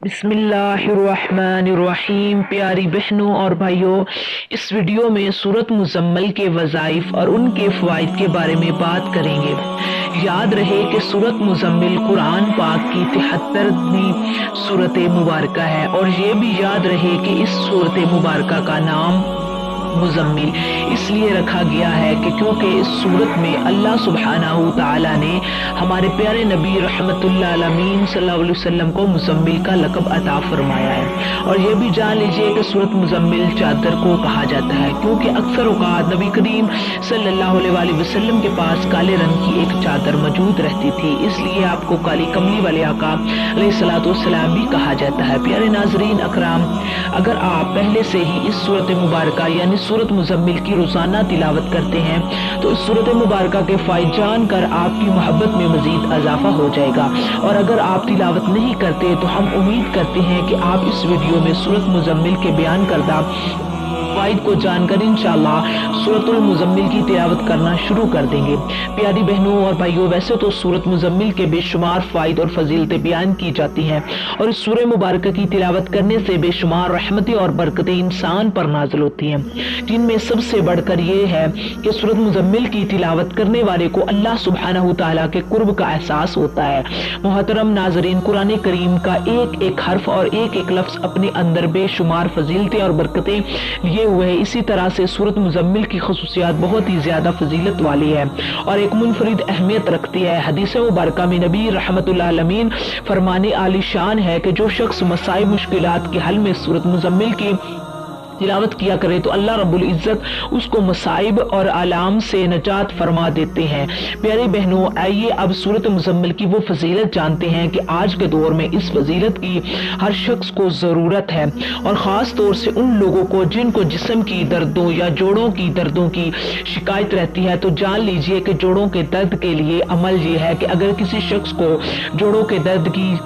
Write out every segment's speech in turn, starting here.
बिस्मिल्लाहिर्रहमानिर्रहीम। प्यारी बहनों और भाइयों, इस वीडियो में सूरत मुज़म्मिल के वज़ाइफ और उनके फ़वाइद के बारे में बात करेंगे। याद रहे कि सूरत मुज़म्मिल कुरान पाक की 73वीं सूरत मुबारक है, और ये भी याद रहे कि इस सूरत मुबारक का नाम मुज़म्मिल इसलिए रखा गया है कि क्योंकि इस सूरत में अल्लाह सुब्हानहू तआला ने हमारे प्यारे नबी रहमतुल्लिल आलमीन सल्लल्लाहु अलैहि वसल्लम को मुज़म्मिल का लक़ब अता फरमाया है। और ये भी जान लीजिए कि सूरत मुज़म्मिल चादर को कहा जाता है क्योंकि अक्सर औक़ात नबी करीम सल्लल्लाहु अलैहि वसल्लम के पास काले रंग की एक चादर मौजूद रहती थी, इसलिए आपको काली कमली वाले आका अलैहिस्सलातु वस्सलाम भी कहा जाता है। प्यारे नाज़रीन अकराम, अगर आप पहले से ही इस सूरत मुबारक यानी सूरत मुज़म्मिल की रोजाना तिलावत करते हैं तो इस सूरत मुबारक के फ़ायदे जानकर आपकी मोहब्बत में मजीद इजाफा हो जाएगा। और अगर आप तिलावत नहीं करते तो हम उम्मीद करते हैं कि आप इस वीडियो में सूरत मुज़म्मिल के बयान करदा फ़वाइद को जानकर इंशाअल्लाह सूरतुल मुज़म्मिल की तिलावत करना शुरू कर देंगे। प्यारी बहनों और भाइयों, वैसे तो सूरत मुज़म्मिल के बेशुमार फ़ायदे और फजीलतें बयान की जाती हैं, और इस सूरह मुबारक की तिलावत करने से बेशुमार रहमतें और बरकतें इंसान पर नाज़िल होती हैं, जिनमें सबसे बढ़कर ये है कि सूरत मुज़म्मिल की तिलावत करने वाले को अल्लाह सुब्हानहू तआला के कुर्ब का एहसास होता है। मोहतरम नाज़रीन, कुरान करीम का एक एक हर्फ और एक एक लफ्ज़ अपने अंदर बेशुमार फजीलतें और बरकतें लिए हुए हैं। इसी तरह से सूरत मुज़म्मिल की खुसूसियात बहुत ही ज्यादा फजीलत वाली है और एक मुनफरिद अहमियत रखती है। हदीस मुबारक में नबी रहमतुल्लिल आलमीन फरमाने आली शान है कि जो शख्स मसाइब मुश्किलात के हल में सूरत मुज़म्मिल की तिलावत किया करे तो अल्लाह रब्बुल इज्जत उसको मसाइब और आलाम से नजात फरमा देते हैं। प्यारी बहनों, आइए अब सूरत मुज़म्मिल की वो फजीलत जानते हैं कि आज के दौर में इस फजीलत की हर शख्स को ज़रूरत है, और ख़ास तौर से उन लोगों को जिनको जिस्म की दर्दों या जोड़ों की दर्दों की शिकायत रहती है। तो जान लीजिए कि जोड़ों के दर्द के लिए अमल ये है कि अगर किसी शख्स को जोड़ों के दर्द की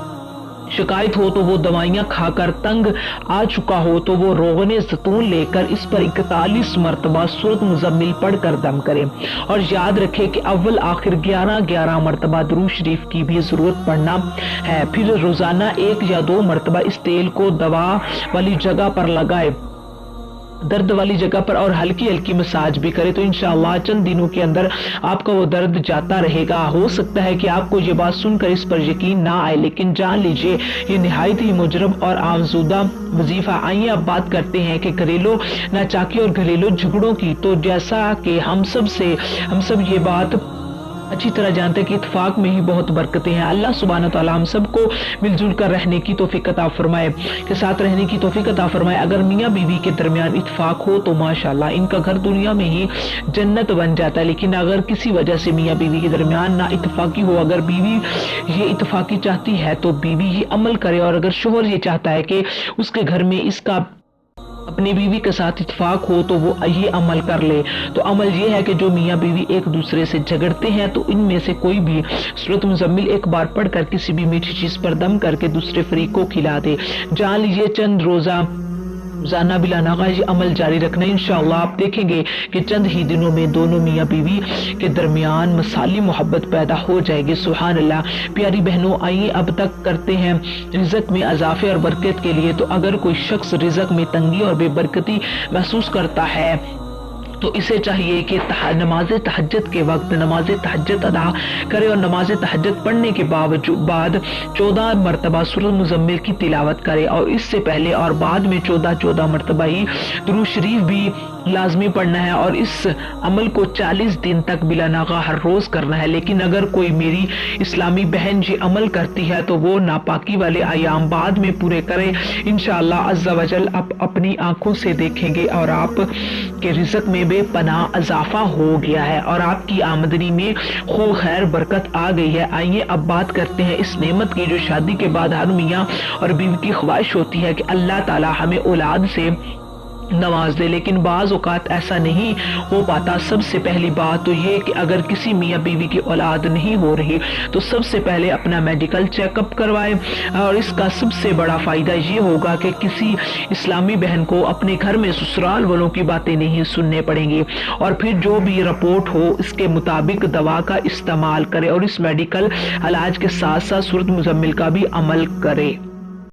शिकायत हो तो वो दवाइयाँ खाकर तंग आ चुका हो तो वो रोगने ज़ैतून लेकर इस पर 41 मरतबा सूरत मुज़म्मिल पढ़कर दम करे, और याद रखे कि अव्वल आखिर 11 मरतबा दुरूद शरीफ की भी जरूरत पड़ना है। फिर रोजाना 1 या 2 मरतबा इस तेल को दवा वाली जगह पर लगाए, दर्द वाली जगह पर, और हल्की हल्की मसाज भी करे तो इंशाअल्लाह चंद दिनों के अंदर आपका वो दर्द जाता रहेगा। हो सकता है कि आपको ये बात सुनकर इस पर यकीन ना आए, लेकिन जान लीजिए ये निहायत ही मुजरब और आमजूदा वजीफा। आइए अब बात करते हैं कि घरेलू नाचाकी और घरेलू झगड़ों की। तो जैसा कि हम सब ये बात अच्छी तरह जानते हैं कि इत्तेफाक में ही बहुत बरकतें हैं। अल्लाह सुब्हानहू तआला हम सबको मिलजुल कर रहने की तौफीक अता फरमाए, के साथ रहने की तौफीक अता फरमाए। अगर मियाँ बीवी के दरमियान इत्तेफाक हो तो माशाल्लाह इनका घर दुनिया में ही जन्नत बन जाता है, लेकिन अगर किसी वजह से मियाँ बीवी के दरमियान ना इत्तेफाकी हो, अगर बीवी ये इत्तेफाकी चाहती है तो बीवी ही अमल करे, और अगर शोहर ये चाहता है कि उसके घर में इसका अपनी बीवी के साथ इत्तेफाक हो तो वो ये अमल कर ले। तो अमल ये है कि जो मियाँ बीवी एक दूसरे से झगड़ते हैं तो इनमें से कोई भी सूरत मुज़म्मिल एक बार पढ़कर किसी भी मीठी चीज पर दम करके दूसरे फरीक को खिला दे। जान लीजिए चंद रोजाना बिलानागा ये अमल जारी रखना, इंशाअल्लाह आप देखेंगे कि चंद ही दिनों में दोनों मियाँ बीवी के दरमियान मसाली मोहब्बत पैदा हो जाएगी। सुभान अल्लाह। प्यारी बहनों, आइए अब तक करते हैं रिज़्क़ में इजाफे और बरकत के लिए। तो अगर कोई शख्स रिज़्क़ में तंगी और बेबरकती महसूस करता है तो इसे चाहिए कि नमाज तहज्जुद के वक्त नमाज तहज्जुद अदा करे, और नमाज तहज्जुद पढ़ने के बाद 14 मरतबा सूरत मुज़म्मिल की तिलावत करे, और इससे पहले और बाद में 14 मरतबा ही दुरूद शरीफ भी लाजमी पढ़ना है, और इस अमल को 40 दिन तक बिला नागा हर रोज करना है। लेकिन अगर कोई मेरी इस्लामी बहन ये अमल करती है तो वो नापाकी वाले आयाम बाद में पूरे करे। इंशाअल्लाह अज़्ज़ा वजल आप अपनी आंखों से देखेंगे और आप के रिज़्क़ में बेपनाह इजाफा हो गया है और आपकी आमदनी में खूब खैर बरकत आ गई है। आइए अब बात करते हैं इस नेमत की जो शादी के बाद हर मियाँ और बीवी की ख्वाहिश होती है कि अल्लाह ताला हमें औलाद से नवाज दे, लेकिन बाज़ औक़ात ऐसा नहीं हो पाता। सबसे पहली बात तो ये कि अगर किसी मियाँ बीवी की औलाद नहीं हो रही तो सबसे पहले अपना मेडिकल चेकअप करवाए, और इसका सबसे बड़ा फ़ायदा ये होगा कि किसी इस्लामी बहन को अपने घर में ससुराल वालों की बातें नहीं सुनने पड़ेंगी, और फिर जो भी रिपोर्ट हो इसके मुताबिक दवा का इस्तेमाल करे, और इस मेडिकल इलाज के साथ साथ सूरत मुज़म्मिल का भी अमल करे।